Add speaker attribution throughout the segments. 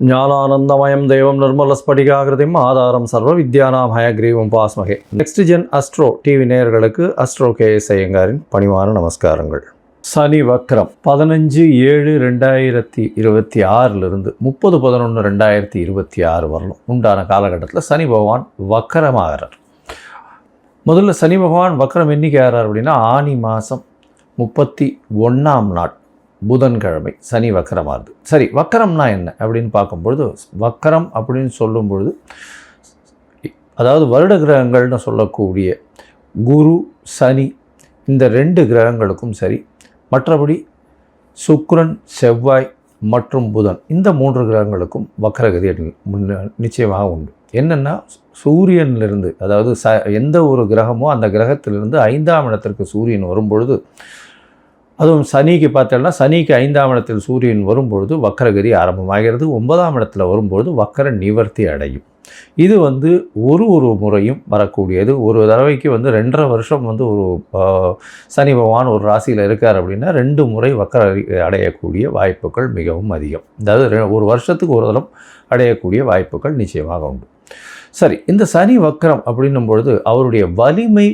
Speaker 1: ஞானானந்தமயம் தேவம் நிர்மலஸ்படிகாகிருதிம் ஆதாரம் சர்வ வித்யானாம் ஹயக்ரீவம் பாஸ்மகே. நெக்ஸ்ட் ஜென் அஸ்ட்ரோ டிவி நேயர்களுக்கு அஸ்ட்ரோ கேஎஸ் ஐயங்காரின் பணிவான நமஸ்காரங்கள். சனி வக்ரம் 15/7/2026 30/11/2026 வரலும் உண்டான காலகட்டத்தில் சனி பகவான் வக்கரமாகிறார். முதல்ல சனி பகவான் வக்கரம் என்னைக்கு ஆகிறார் அப்படின்னா ஆனி மாதம் 31ஆம் நாள் புதன்கிழமை சனி வக்கரமாகுது. சரி, வக்கரம்னா என்ன அப்படின்னு பார்க்கும்பொழுது, வக்கரம் அப்படின்னு சொல்லும்பொழுது அதாவது வருட கிரகங்கள்னு சொல்லக்கூடிய குரு சனி இந்த 2 கிரகங்களுக்கும் சரி, மற்றபடி சுக்கிரன் செவ்வாய் மற்றும் புதன் இந்த 3 கிரகங்களுக்கும் வக்கரகதி நிச்சயமாக உண்டு. என்னென்னா சூரியனிலிருந்து, அதாவது எந்த ஒரு கிரகமோ அந்த கிரகத்திலிருந்து 5ஆம் இடத்திற்கு சூரியன் வரும்பொழுது, அதுவும் சனிக்கு பார்த்தோம்னா சனிக்கு 5ஆம் இடத்தில் சூரியன் வரும்பொழுது வக்கரகதி ஆரம்பமாகிறது. 9ஆம் இடத்துல வரும்பொழுது வக்கர நிவர்த்தி அடையும். இது ஒரு முறையும் வரக்கூடியது. ஒரு தடவைக்கு 2.5 வருஷம் ஒரு சனி பகவான் ஒரு ராசியில் இருக்கார் அப்படின்னா 2 முறை வக்கர அடையக்கூடிய வாய்ப்புகள் மிகவும் அதிகம். அதாவது ஒரு வருஷத்துக்கு ஒரு தரம் அடையக்கூடிய வாய்ப்புகள் நிச்சயமாக உண்டு. சரி, இந்த சனி வக்கரம் அப்படின்னும் பொழுது அவருடைய வலிமை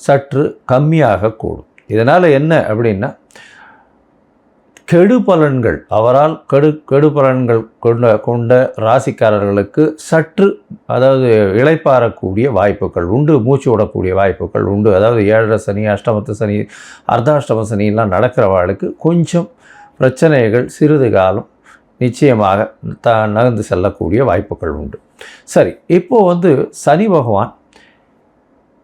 Speaker 1: சற்று கம்மியாக கூடும். இதனால் என்ன அப்படின்னா கெடு பலன்கள், அவரால் கெடு பலன்கள் கொண்ட ராசிக்காரர்களுக்கு சற்று அதாவது இளைப்பாறக்கூடிய வாய்ப்புகள் உண்டு, மூச்சு விடக்கூடிய வாய்ப்புகள் உண்டு. அதாவது 7.5 சனி, அஷ்டமத்து சனி, அர்த்தாஷ்டம சனியெல்லாம் நடக்கிறவர்களுக்கு கொஞ்சம் பிரச்சனைகள் சிறிது காலம் நிச்சயமாக நகர்ந்து செல்லக்கூடிய வாய்ப்புகள் உண்டு. சரி, இப்போது சனி பகவான்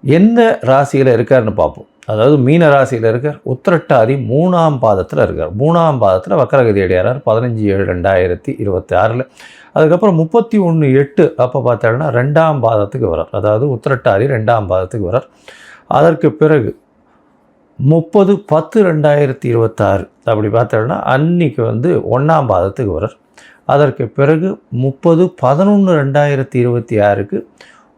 Speaker 1: என்ன ராசியில் இருக்காருன்னு பார்ப்போம். அதாவது மீன ராசியில் இருக்கார், உத்திரட்டாதி 3ஆம் பாதத்தில் இருக்கார். 3ஆம் பாதத்தில் வக்கரகதி அடையார் 15/7/2026. அதுக்கப்புறம் 31/8 அப்போ பார்த்தோம்னா 2ஆம் பாதத்துக்கு வரார். அதாவது உத்திரட்டாதி 2ஆம் பாதத்துக்கு வரார். அதற்கு பிறகு 30/10/2026 அப்படி பார்த்தோம்னா அன்னைக்கு 1ஆம் பாதத்துக்கு வரார். அதற்கு பிறகு 30/11/2026க்கு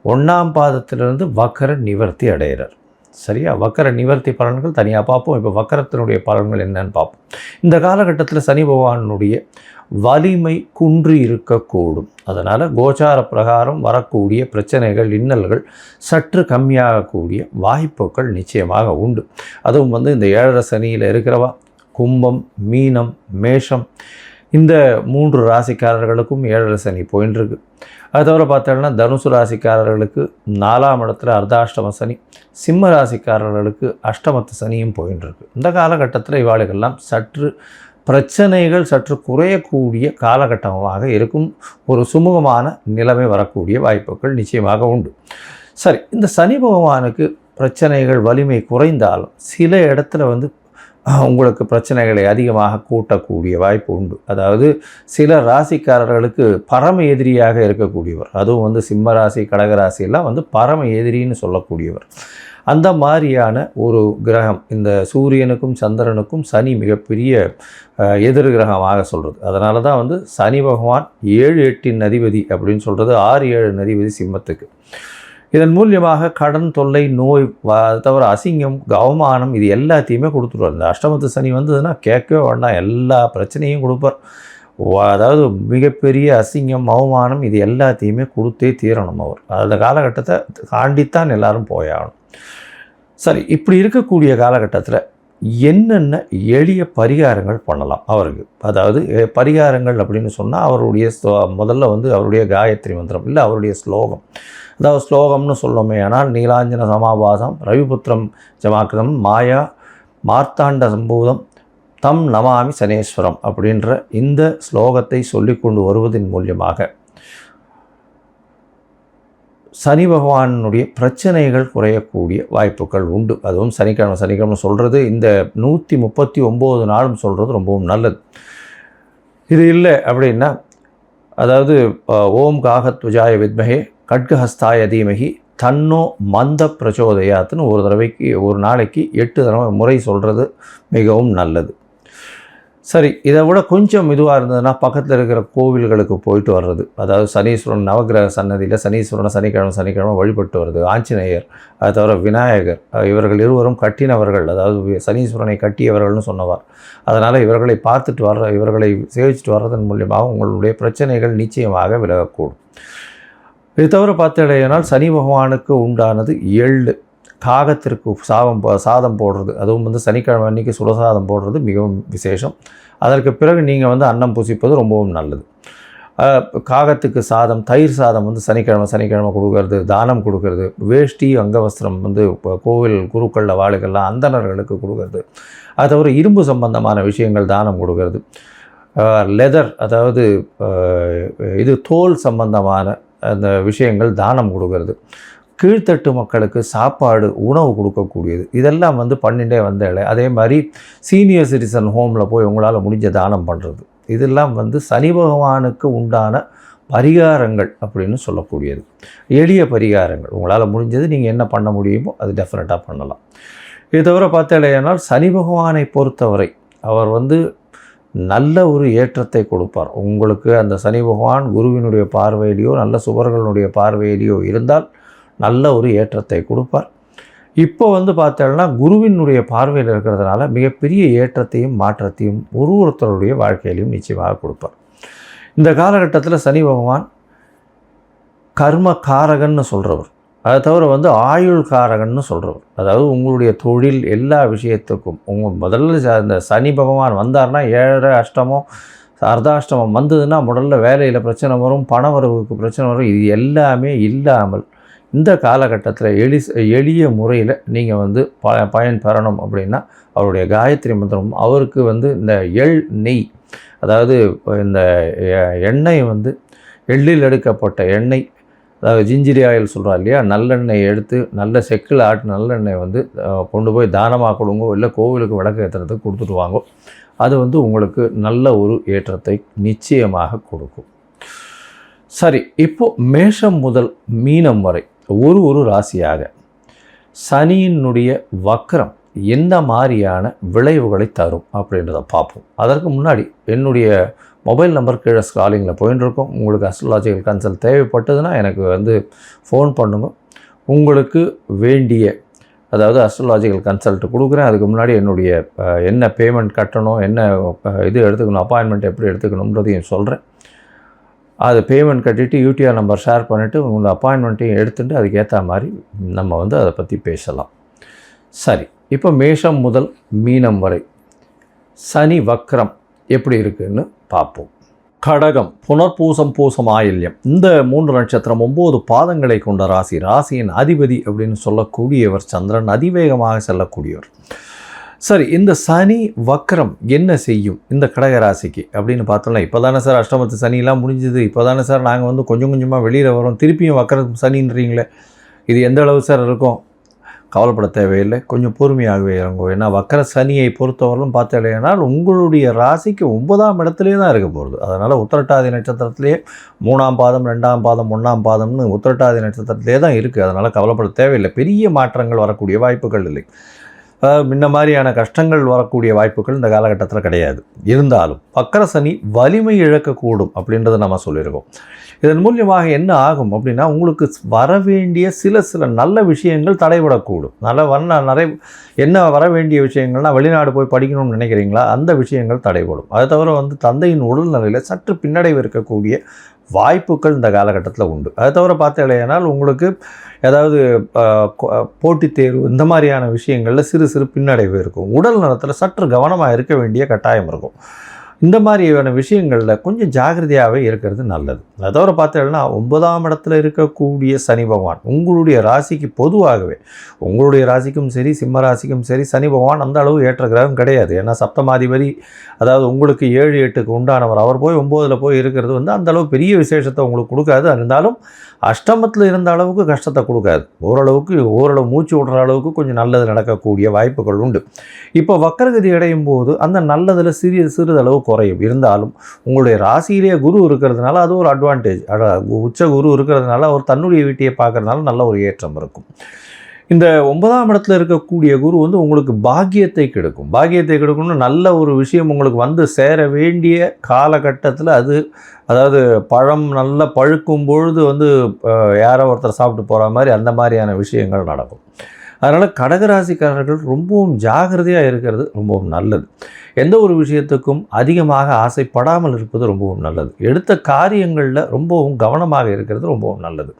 Speaker 1: 1ஆம் பாதத்திலிருந்து வக்கர நிவர்த்தி அடைகிறார். சரியா? வக்கர நிவர்த்தி பலன்கள் தனியாக பார்ப்போம். இப்போ வக்கரத்தினுடைய பலன்கள் என்னன்னு பார்ப்போம். இந்த காலகட்டத்தில் சனி பகவானுடைய வலிமை குன்றி இருக்கக்கூடும். அதனால் கோச்சார பிரகாரம் வரக்கூடிய பிரச்சனைகள், இன்னல்கள் சற்று கம்மியாகக்கூடிய வாய்ப்புகள் நிச்சயமாக உண்டு. அதுவும் இந்த 7.5 சனியில் இருக்கிறவா கும்பம், மீனம், மேஷம் இந்த 3 ராசிக்காரர்களுக்கும் 7.5 சனி போயின்னு இருக்கு. அது தவிர பார்த்தோம்னா தனுசு ராசிக்காரர்களுக்கு 4ஆம் இடத்துல அர்த்தாஷ்டம சனி, சிம்ம ராசிக்காரர்களுக்கு அஷ்டமத்து சனியும் போயின்னு இருக்கு. இந்த காலகட்டத்தில் இவாளுகெல்லாம் சற்று பிரச்சனைகள் சற்று குறையக்கூடிய காலகட்டமாக இருக்கும். ஒரு சுமூகமான நிலைமை வரக்கூடிய வாய்ப்புகள் நிச்சயமாக உண்டு. சரி, இந்த சனி பகவானுக்கு பிரச்சனைகள் வலிமை குறைந்தாலும் சில இடத்துல உங்களுக்கு பிரச்சனைகளை அதிகமாக கூட்டக்கூடிய வாய்ப்பு உண்டு. அதாவது சில ராசிக்காரர்களுக்கு பரம எதிரியாக இருக்கக்கூடியவர், அதுவும் சிம்ம ராசி, கடகராசியெல்லாம் பரம எதிரின்னு சொல்லக்கூடியவர். அந்த மாதிரியான ஒரு கிரகம் இந்த சூரியனுக்கும் சந்திரனுக்கும் சனி மிகப்பெரிய எதிர் கிரகமாக சொல்கிறது. அதனால தான் சனி பகவான் 7-8 அதிபதி அப்படின்னு சொல்கிறது. 6-7 அதிபதி சிம்மத்துக்கு. இதன் மூலியமாக கடன் தொல்லை, நோய், தவிர அசிங்கம், அவமானம் இது எல்லாத்தையுமே கொடுத்துருவார். இந்த அஷ்டமத்து சனி வந்ததுன்னா கேட்கவே வேண்டாம், எல்லா பிரச்சனையும் கொடுப்பார். அதாவது மிகப்பெரிய அசிங்கம், அவமானம் இது எல்லாத்தையுமே கொடுத்தே தீரணும் அவர். அந்த காலகட்டத்தை தாண்டித்தான் எல்லாரும் போயாகணும். சரி, இப்படி இருக்கக்கூடிய காலகட்டத்தில் என்னென்ன எளிய பரிகாரங்கள் பண்ணலாம் அவருக்கு? அதாவது பரிகாரங்கள் அப்படின்னு சொன்னால் அவருடைய முதல்ல அவருடைய காயத்ரி மந்திரம் இல்லை அவருடைய ஸ்லோகம். அதாவது ஸ்லோகம்னு சொல்லணுமே ஆனால் நீலாஞ்சன சமாபாசம் ரவிபுத்திரம் ஜமாக்கிரம் மாயா மார்த்தாண்ட சம்பூதம் தம் நமாமி சனேஸ்வரம் அப்படின்ற இந்த ஸ்லோகத்தை சொல்லிக்கொண்டு வருவதன் மூலியமாக சனி பகவானுடைய பிரச்சனைகள் குறையக்கூடிய வாய்ப்புகள் உண்டு. அதுவும் சனிக்கிழமை சொல்கிறது இந்த 139 நாளும் சொல்கிறது ரொம்பவும் நல்லது. இது இல்லை அப்படின்னா அதாவது ஓம் காகத்வஜாய வித்மஹே கட்கஹஸ்தாய தீமஹி தன்னோ மந்த பிரச்சோதயாத்துன்னு ஒரு நாளைக்கு 8 முறை சொல்கிறது மிகவும் நல்லது. சரி, இதை விட கொஞ்சம் இதுவாக இருந்ததுன்னா பக்கத்தில் இருக்கிற கோவில்களுக்கு போயிட்டு வர்றது. அதாவது சனீஸ்வரன் நவக்கிரக சன்னதியில் சனீஸ்வரனை சனிக்கிழமை வழிபட்டு வருது. ஆஞ்சநேயர், அது தவிர விநாயகர், இவர்கள் இருவரும் கட்டினவர்கள், அதாவது சனீஸ்வரனை கட்டியவர்கள்னு சொன்னவார். அதனால் இவர்களை பார்த்துட்டு இவர்களை சேவிச்சுட்டு வர்றதன் மூலியமாக உங்களுடைய பிரச்சனைகள் நிச்சயமாக விலகக்கூடும். இது தவிர பார்த்தீங்கன்னா சனி பகவானுக்கு உண்டானது எள்ளு. காகத்திற்கு சாதம் போடுறது, அதுவும் சனிக்கிழமை அன்றைக்கி சுடசாதம் போடுறது மிகவும் விசேஷம். அதற்கு பிறகு நீங்கள் அன்னம் புசிப்பது ரொம்பவும் நல்லது. காகத்துக்கு சாதம், தயிர் சாதம் சனிக்கிழமை கொடுக்கறது, தானம் கொடுக்கறது. வேஷ்டி அங்கவஸ்திரம் கோவில் குருக்களில் வாழுகள்லாம் அந்தணர்களுக்கு கொடுக்கறது. அது தவிர இரும்பு சம்பந்தமான விஷயங்கள் தானம் கொடுக்கறது. லெதர், அதாவது தோல் சம்பந்தமான அந்த விஷயங்கள் தானம் கொடுக்கறது. கீழ்த்தட்டு மக்களுக்கு சாப்பாடு உணவு கொடுக்கக்கூடியது. இதெல்லாம் பண்ணிகிட்டே வந்தாலே. அதே மாதிரி சீனியர் சிட்டிசன் ஹோமில் போய் உங்களால் முடிஞ்ச தானம் பண்ணுறது. இதெல்லாம் சனி பகவானுக்கு உண்டான பரிகாரங்கள் அப்படின்னு சொல்லக்கூடியது. எளிய பரிகாரங்கள் உங்களால் முடிஞ்சது நீங்கள் என்ன பண்ண முடியுமோ அது டெஃபினட்டாக பண்ணலாம். இது தவிர பார்த்தாலேனால் சனி பகவானை பொறுத்தவரை அவர் நல்ல ஒரு ஏற்றத்தை கொடுப்பார். உங்களுக்கு அந்த சனி பகவான் குருவினுடைய பார்வையிலையோ நல்ல சுபர்களுடைய பார்வையிலையோ இருந்தால் நல்ல ஒரு ஏற்றத்தை கொடுப்பார். இப்போ பார்த்தோம்னா குருவினுடைய பார்வையில் இருக்கிறதுனால மிகப்பெரிய ஏற்றத்தையும் மாற்றத்தையும் ஒருத்தருடைய வாழ்க்கையிலையும் நிச்சயமாக கொடுப்பார். இந்த காலகட்டத்தில் சனி பகவான் கர்ம காரகன்னு சொல்கிறவர், அதை தவிர ஆயுள் காரகன்னு சொல்கிறவர். அதாவது உங்களுடைய தொழில் எல்லா விஷயத்துக்கும் முதல்ல அந்த சனி பகவான் வந்தார்னா 7 அஷ்டமம் அர்த்தாஷ்டமம் வந்ததுன்னா முதல்ல வேலையில் பிரச்சனை வரும், பண வரவுக்கு பிரச்சனை வரும். இது எல்லாமே இல்லாமல் இந்த காலகட்டத்தில் எளிய முறையில் நீங்கள் பயன் பெறணும் அப்படின்னா அவருடைய காயத்ரி மந்திரம், அவருக்கு இந்த நெய், அதாவது இந்த எண்ணெய் எள்ளில் எடுக்கப்பட்ட எண்ணெய், அதாவது ஜிஞ்சிரி ஆயில் சொல்கிறா இல்லையா, நல்லெண்ணெய் எடுத்து நல்ல செக்கில் ஆட்டு நல்லெண்ணெய் கொண்டு போய் தானமாக கொடுங்கோ, இல்லை கோவிலுக்கு விளக்கு ஏற்றுறதுக்கு கொடுத்துட்டு வாங்கோ. அது உங்களுக்கு நல்ல ஒரு ஏற்றத்தை நிச்சயமாக கொடுக்கும். சரி, இப்போது மேஷம் முதல் மீனம் வரை ஒரு ராசியாக சனியினுடைய வக்ரம் எந்த மாதிரியான விளைவுகளை தரும் அப்படின்றத பார்ப்போம். அதற்கு முன்னாடி என்னுடைய மொபைல் நம்பர் கீழே ஸ்க்ராலிங்கில் போயின்ட்டுருக்கோம். உங்களுக்கு அஸ்ட்ராலாஜிக்கல் கன்சல்ட் தேவைப்பட்டதுன்னா எனக்கு ஃபோன் பண்ணுங்க. உங்களுக்கு வேண்டிய, அதாவது அஸ்ட்ராலாஜிக்கல் கன்சல்ட் கொடுக்குறேன். அதுக்கு முன்னாடி என்னுடைய என்ன பேமெண்ட் கட்டணும், என்ன எடுத்துக்கணும், அப்பாயின்மெண்ட் எப்படி எடுத்துக்கணுன்றதையும் சொல்கிறேன். அது பேமெண்ட் கட்டிவிட்டு யூடிஆர் நம்பர் ஷேர் பண்ணிவிட்டு உங்கள் அப்பாயின்மெண்ட்டையும் எடுத்துகிட்டு அதுக்கேற்ற மாதிரி நம்ம அதை பற்றி பேசலாம். சரி, இப்போ மேஷம் முதல் மீனம் வரை சனி வக்ரம் எப்படி இருக்குதுன்னு பார்ப்போம். கடகம், புனர்பூசம், பூசம், ஆயில்யம், இந்த 3 நட்சத்திரம் 9 பாதங்களை கொண்ட ராசி. ராசியின் அதிபதி அப்படின்னு சொல்லக்கூடியவர் சந்திரன், அதிவேகமாக செல்லக்கூடியவர். சரி, இந்த சனி வக்ரம் என்ன செய்யும் இந்த கடகராசிக்கு அப்படின்னு பார்த்தோம்னா, இப்போ தானே சார் அஷ்டமத்து சனிலாம் முடிஞ்சுது, இப்போ தானே சார் நாங்கள் கொஞ்சம் கொஞ்சமாக வெளியில் வரோம், திருப்பியும் வக்ரம் சனின்றீங்களே, இது எந்த அளவு சார் இருக்கும்? கவலைப்பட தேவையில்லை, கொஞ்சம் பொறுமையாகவே இறங்கும். ஏன்னா வக்கர சனியை பொறுத்தவரையும் பார்த்தீங்கன்னா உங்களுடைய ராசிக்கு 9ஆம் இடத்துலேயே தான் இருக்க போகிறது. அதனால் உத்திரட்டாதி நட்சத்திரத்திலேயே 3ஆம் பாதம், 2ஆம் பாதம், 1ஆம் பாதம்னு உத்திரட்டாதி நட்சத்திரத்திலே தான் இருக்குது. அதனால் கவலைப்பட தேவையில்லை, பெரிய மாற்றங்கள் வரக்கூடிய வாய்ப்புகள் இல்லை. முன்ன மாதிரியான கஷ்டங்கள் வரக்கூடிய வாய்ப்புகள் இந்த காலகட்டத்தில் கிடையாது. இருந்தாலும் வக்கர சனி வலிமை இழக்கக்கூடும் அப்படின்றத நம்ம சொல்லியிருக்கோம். இதன் மூலியமாக என்ன ஆகும் அப்படின்னா, உங்களுக்கு வரவேண்டிய சில நல்ல விஷயங்கள் தடைபடக்கூடும். என்ன வர வேண்டிய விஷயங்கள்னால், வெளிநாடு போய் படிக்கணும்னு நினைக்கிறீங்களா, அந்த விஷயங்கள் தடைபடும். அதை தவிர தந்தையின் உடல்நிலையில் சற்று பின்னடைவு இருக்கக்கூடிய வாய்ப்புகள் இந்த காலகட்டத்தில் உண்டு. அதை தவிர பார்த்தீங்கன்னா உங்களுக்கு ஏதாவது போட்டித் தேர்வு இந்த மாதிரியான விஷயங்களில் சிறு பின்னடைவு இருக்கும். உடல் நலத்தில் சற்று கவனமாக இருக்க வேண்டிய கட்டாயம் இருக்கும். இந்த மாதிரியான விஷயங்களில் கொஞ்சம் ஜாகிரதையாகவே இருக்கிறது நல்லது. அதை தவிர பார்த்தீங்கன்னா 9ஆம் இடத்துல இருக்கக்கூடிய சனி பகவான் உங்களுடைய ராசிக்கு பொதுவாகவே, உங்களுடைய ராசிக்கும் சரி சிம்ம ராசிக்கும் சரி சனி பகவான் அந்த அளவு ஏற்ற கிரகம் கிடையாது. ஏன்னா சப்தமாதிபதி, அதாவது உங்களுக்கு 7, 8க்கு உண்டானவர், அவர் போய் 9ல் போய் இருக்கிறது அந்த அளவு பெரிய விசேஷத்தை உங்களுக்கு கொடுக்காது. இருந்தாலும் அஷ்டமத்தில் இருந்த அளவுக்கு கஷ்டத்தை கொடுக்காது. ஓரளவு மூச்சு விடுற அளவுக்கு கொஞ்சம் நல்லது நடக்கக்கூடிய வாய்ப்புகள் உண்டு. இப்போ வக்கரகதி அடையும் போது அந்த நல்லதில் சிறிதளவு குறையும். இருந்தாலும் உங்களுடைய ராசியிலேயே குரு இருக்கிறதுனால அது ஒரு அட்வான்டேஜ். உச்ச குரு இருக்கிறதுனால அவர் தன்னுடைய வீட்டையை பார்க்கறதுனால நல்ல ஒரு ஏற்றம் இருக்கும். இந்த 9ஆம் இடத்துல இருக்கக்கூடிய குரு வந்து உங்களுக்கு பாக்கியத்தை கெடுக்கும். பாக்கியத்தை கெடுக்கணும்னு நல்ல ஒரு விஷயம் உங்களுக்கு வந்து சேர வேண்டிய காலகட்டத்தில் அதாவது பழம் நல்லா பழுக்கும் பொழுது வந்து யாரோ ஒருத்தர் சாப்பிட்டு போகிற மாதிரி அந்த மாதிரியான விஷயங்கள் நடக்கும். அதனால் கடகராசிக்காரர்கள் ரொம்பவும் ஜாகிரதையாக இருக்கிறது ரொம்பவும் நல்லது. எந்த ஒரு விஷயத்துக்கும் அதிகமாக ஆசைப்படாமல் இருப்பது ரொம்பவும் நல்லது. எடுத்த காரியங்களில் ரொம்பவும் கவனமாக இருக்கிறது ரொம்பவும் நல்லது.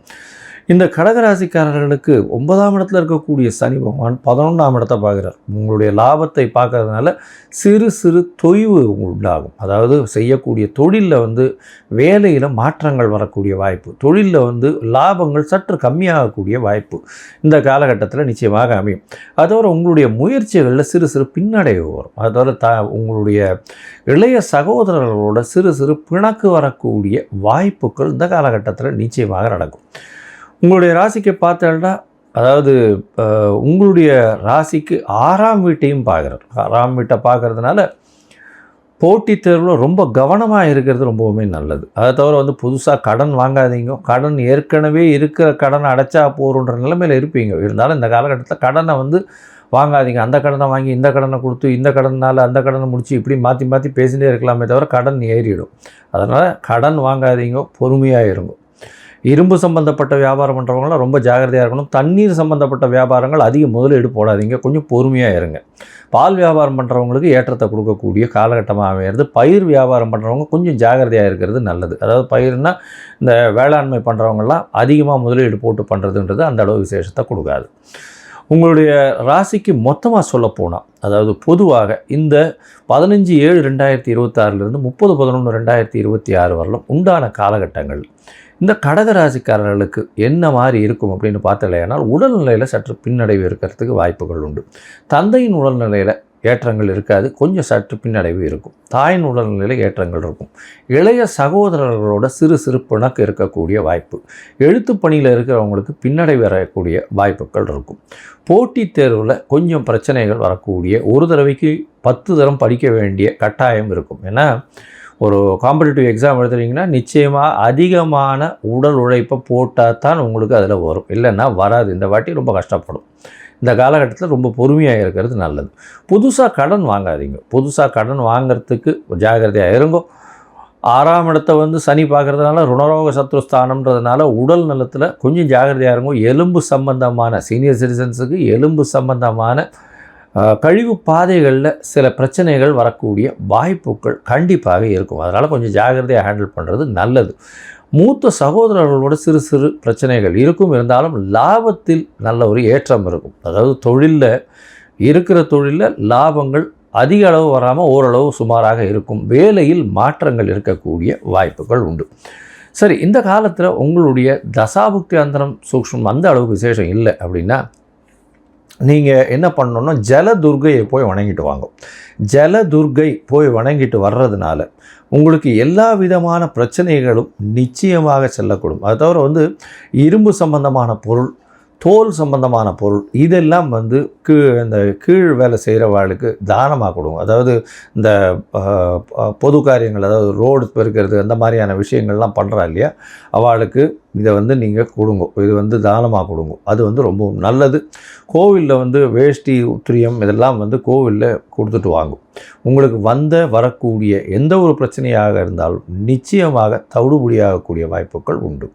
Speaker 1: இந்த கடகராசிக்காரர்களுக்கு 9ஆம் இடத்துல இருக்கக்கூடிய சனி பகவான் 11ஆம் இடத்தை பார்க்குறார். உங்களுடைய லாபத்தை பார்க்கறதுனால சிறு சிறு தொய்வு உண்டாகும். அதாவது செய்யக்கூடிய தொழிலில் வந்து வேலையில் மாற்றங்கள் வரக்கூடிய வாய்ப்பு, தொழிலில் வந்து லாபங்கள் சற்று கம்மியாகக்கூடிய வாய்ப்பு இந்த காலகட்டத்தில் நிச்சயமாக அமையும். அதோட உங்களுடைய முயற்சிகளில் சிறு சிறு பின்னடைவு வரும். அதோட உங்களுடைய இளைய சகோதரர்களோட சிறு சிறு பிணக்கு வரக்கூடிய வாய்ப்புகள் இந்த காலகட்டத்தில் நிச்சயமாக நடக்கும். உங்களுடைய ராசிக்கு பார்த்தோம்னா, அதாவது உங்களுடைய ராசிக்கு 6ஆம் வீட்டையும் பார்க்குறார். 6ஆம் வீட்டை பார்க்குறதுனால போட்டித் தேர்வில் ரொம்ப கவனமாக இருக்கிறது ரொம்பவுமே நல்லது. அதை தவிர வந்து புதுசாக கடன் வாங்காதீங்க. கடன் ஏற்கனவே இருக்கிற கடனை அடைச்சா போகிறன்ற நிலைமையில் இருப்பீங்க. இருந்தாலும் இந்த காலகட்டத்தில் கடனை வந்து வாங்காதீங்க. அந்த கடனை வாங்கி இந்த கடனை கொடுத்து இந்த கடனால் அந்த கடனை முடித்து இப்படி மாற்றி மாற்றி பேசிகிட்டே இருக்கலாமே தவிர கடன் ஏறிடும். அதனால் கடன் வாங்காதீங்க, பொறுமையாக இருங்க. இரும்பு சம்மந்தப்பட்ட வியாபாரம் பண்ணுறவங்களாம் ரொம்ப ஜாகிரதையாக இருக்கணும். தண்ணீர் சம்மந்தப்பட்ட வியாபாரங்கள் அதிக முதலீடு போடாதீங்க, கொஞ்சம் பொறுமையாக இருங்க. பால் வியாபாரம் பண்ணுறவங்களுக்கு ஏற்றத்தை கொடுக்கக்கூடிய காலகட்டமாக அமையிறது. பயிர் வியாபாரம் பண்ணுறவங்க கொஞ்சம் ஜாகிரதையாக இருக்கிறது நல்லது. அதாவது பயிர்னால் இந்த வேளாண்மை பண்ணுறவங்களாம் அதிகமாக முதலீடு போட்டு பண்ணுறதுன்றது அந்த அளவு விசேஷத்தை கொடுக்காது. உங்களுடைய ராசிக்கு மொத்தமாக சொல்லப்போனால், அதாவது பொதுவாக இந்த 15/7/2026 30/11/2026 வரலும் உண்டான காலகட்டங்கள் இந்த கடகராசிக்காரர்களுக்கு என்ன மாதிரி இருக்கும் அப்படின்னு பார்த்தலையானால், உடல்நிலையில் சற்று பின்னடைவு இருக்கிறதுக்கு வாய்ப்புகள் உண்டு. தந்தையின் உடல்நிலையில் ஏற்றங்கள் இருக்காது, கொஞ்சம் சற்று பின்னடைவு இருக்கும். தாயின் உடல்நிலையில் ஏற்றங்கள் இருக்கும். இளைய சகோதரர்களோட சிறு சிறு பிணக்கு இருக்கக்கூடிய வாய்ப்பு. எழுத்து பணியில் இருக்கிறவங்களுக்கு பின்னடைவு வரக்கூடிய வாய்ப்புகள் இருக்கும். போட்டித் தேர்வில் கொஞ்சம் பிரச்சனைகள் வரக்கூடிய, ஒரு தடவைக்கு 10 தரம் படிக்க வேண்டிய கட்டாயம் இருக்கும். ஏன்னா ஒரு காம்படிட்டிவ் எக்ஸாம் எழுதுறீங்கன்னா நிச்சயமாக அதிகமான உடல் உழைப்பை போட்டால் தான் உங்களுக்கு அதில் வரும், இல்லைன்னா வராது. இந்த வாட்டி ரொம்ப கஷ்டப்படும். இந்த காலகட்டத்தில் ரொம்ப பொறுமையாக இருக்கிறது நல்லது. புதுசாக கடன் வாங்காதீங்க. புதுசாக கடன் வாங்கிறதுக்கு ஜாகிரதையாக இருங்கோ. 6ஆம் இடத்தை வந்து சனி பார்க்குறதுனால ருணரோக சத்ருஸ்தானம்ன்றதுனால உடல் நலத்தில் கொஞ்சம் ஜாகிரதையாக இருங்கோ. எலும்பு சம்பந்தமான சீனியர் சிட்டிசன்ஸுக்கு எலும்பு சம்பந்தமான கழிவு பாதைகளில் சில பிரச்சனைகள் வரக்கூடிய வாய்ப்புகள் கண்டிப்பாக இருக்கும். அதனால் கொஞ்சம் ஜாகிரதையாக ஹேண்டில் பண்ணுறது நல்லது. மூத்த சகோதரர்களோட சிறு சிறு பிரச்சனைகள் இருக்கும், இருந்தாலும் லாபத்தில் நல்ல ஒரு ஏற்றம் இருக்கும். அதாவது தொழிலில் லாபங்கள் அதிக அளவு வராமல் ஓரளவு சுமாராக இருக்கும். வேலையில் மாற்றங்கள் இருக்கக்கூடிய வாய்ப்புகள் உண்டு. சரி, இந்த காலத்தில் உங்களுடைய தசாபுக்தி அந்தரம் சூக்ஷ்மம் அந்த அளவுக்கு விசேஷம் இல்லை அப்படின்னா, நீங்கள் என்ன பண்ணணுன்னா ஜலதுர்கையை போய் வணங்கிட்டு வாங்க. ஜலதுர்கை போய் வணங்கிட்டு வர்றதுனால உங்களுக்கு எல்லா விதமான பிரச்சனைகளும் நிச்சயமாக செல்லக்கூடும். அது தவிர வந்து இரும்பு சம்பந்தமான பொருள், தோல் சம்பந்தமான பொருள் இதெல்லாம் வந்து இந்த கீழ் வேலை செய்கிறவாளுக்கு தானமாக கொடுங்க. அதாவது இந்த பொது காரியங்கள், அதாவது ரோடு பெருக்கிறது அந்த மாதிரியான விஷயங்கள்லாம் பண்ணுறா இல்லையா, அவளுக்கு இதை வந்து நீங்கள் கொடுங்க. இது வந்து தானமாக கொடுங்க. அது வந்து ரொம்ப நல்லது. கோவிலில் வந்து வேஷ்டி உத்திரியம் இதெல்லாம் வந்து கோவிலில் கொடுத்துட்டு வாங்கும். உங்களுக்கு வரக்கூடிய எந்த ஒரு பிரச்சனையாக இருந்தாலும் நிச்சயமாக தவிடுபடியாகக்கூடிய வாய்ப்புகள் உண்டு.